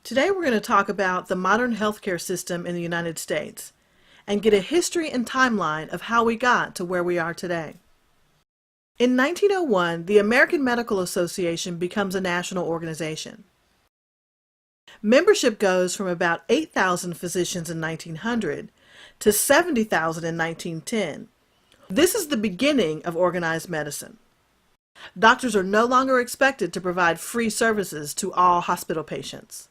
Today we're going to talk about the modern healthcare system in the United States and get a history and timeline of how we got to where we are today. In 1901, the American Medical Association becomes a national organization. Membership goes from about 8,000 physicians in 1900 to 70,000 in 1910. This is the beginning of organized medicine. Doctors are no longer expected to provide free services to all hospital patients.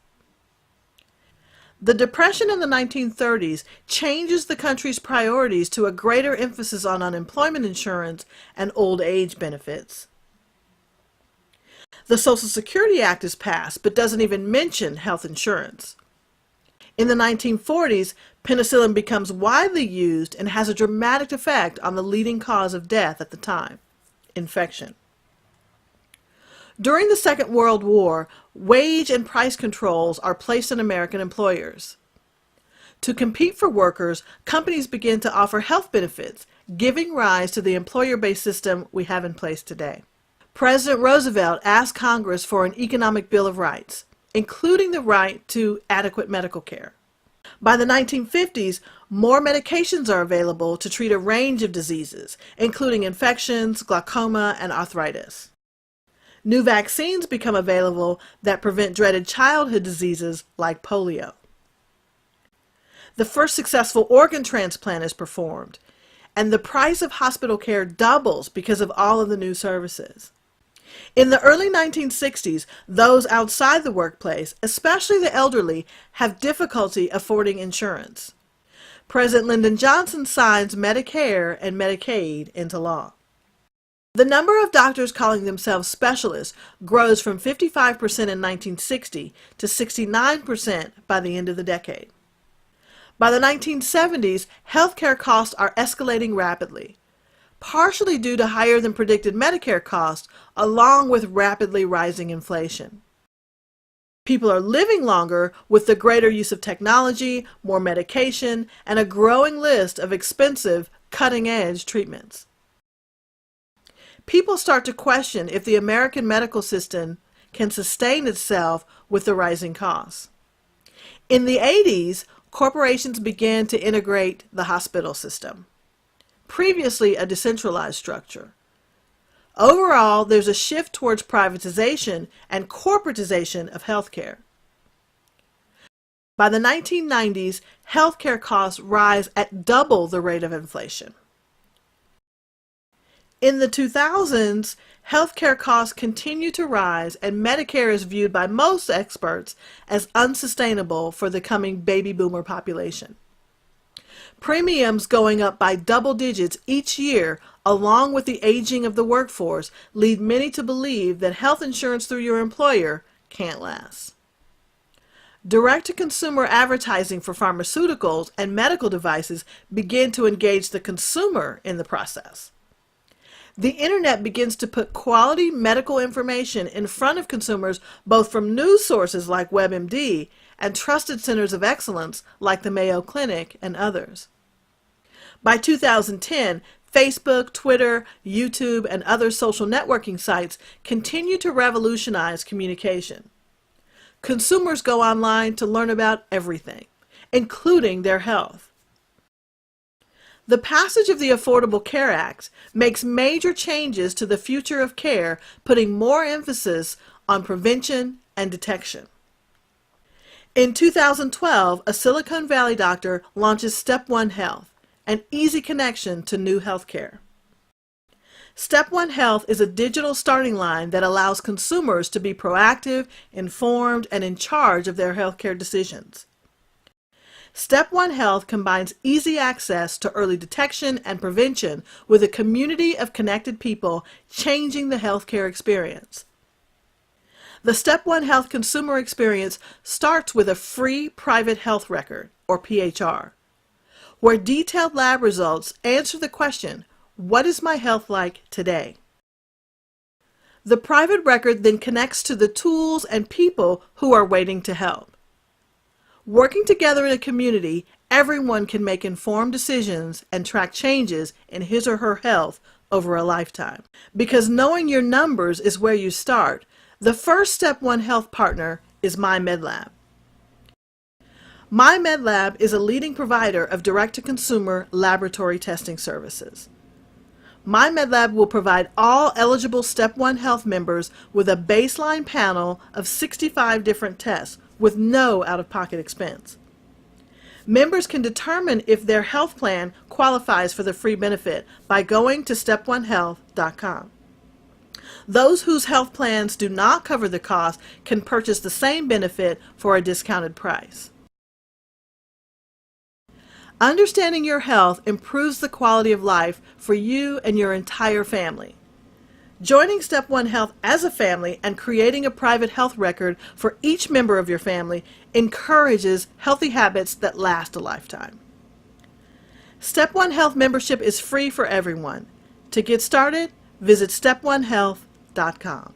The Depression in the 1930s changes the country's priorities to a greater emphasis on unemployment insurance and old age benefits. The Social Security Act is passed, but doesn't even mention health insurance. In the 1940s, penicillin becomes widely used and has a dramatic effect on the leading cause of death at the time, infection. During the Second World War, wage and price controls are placed on American employers. To compete for workers, companies begin to offer health benefits, giving rise to the employer-based system we have in place today. President Roosevelt asked Congress for an economic bill of rights, including the right to adequate medical care. By the 1950s, more medications are available to treat a range of diseases, including infections, glaucoma, and arthritis. New vaccines become available that prevent dreaded childhood diseases like polio. The first successful organ transplant is performed, and the price of hospital care doubles because of all of the new services. In the early 1960s, those outside the workplace, especially the elderly, have difficulty affording insurance. President Lyndon Johnson signs Medicare and Medicaid into law. The number of doctors calling themselves specialists grows from 55% in 1960 to 69% by the end of the decade. By the 1970s, healthcare costs are escalating rapidly, partially due to higher than predicted Medicare costs, along with rapidly rising inflation. People are living longer with the greater use of technology, more medication, and a growing list of expensive, cutting-edge treatments. People start to question if the American medical system can sustain itself with the rising costs. In the 80s, corporations began to integrate the hospital system, previously a decentralized structure. Overall, there's a shift towards privatization and corporatization of healthcare. By the 1990s, healthcare costs rise at double the rate of inflation. In the 2000s, healthcare costs continue to rise, and Medicare is viewed by most experts as unsustainable for the coming baby boomer population. Premiums going up by double digits each year, along with the aging of the workforce, lead many to believe that health insurance through your employer can't last. Direct-to-consumer advertising for pharmaceuticals and medical devices begin to engage the consumer in the process. The internet begins to put quality medical information in front of consumers, both from news sources like WebMD and trusted centers of excellence like the Mayo Clinic and others. By 2010, Facebook, Twitter, YouTube, and other social networking sites continue to revolutionize communication. Consumers go online to learn about everything, including their health. The passage of the Affordable Care Act makes major changes to the future of care, putting more emphasis on prevention and detection. In 2012, a Silicon Valley doctor launches Step One Health, an easy connection to new healthcare. Step One Health is a digital starting line that allows consumers to be proactive, informed, and in charge of their healthcare decisions. Step One Health combines easy access to early detection and prevention with a community of connected people, changing the healthcare experience. The Step One Health consumer experience starts with a free private health record, or PHR, where detailed lab results answer the question, what is my health like today? The private record then connects to the tools and people who are waiting to help. Working together in a community, everyone can make informed decisions and track changes in his or her health over a lifetime. Because knowing your numbers is where you start, the first Step One Health partner is MyMedLab. MyMedLab is a leading provider of direct-to-consumer laboratory testing services. MyMedLab will provide all eligible Step 1 Health members with a baseline panel of 65 different tests with no out-of-pocket expense. Members can determine if their health plan qualifies for the free benefit by going to step1health.com. Those whose health plans do not cover the cost can purchase the same benefit for a discounted price. Understanding your health improves the quality of life for you and your entire family. Joining Step 1 Health as a family and creating a private health record for each member of your family encourages healthy habits that last a lifetime. Step 1 Health membership is free for everyone. To get started, visit step1health.com.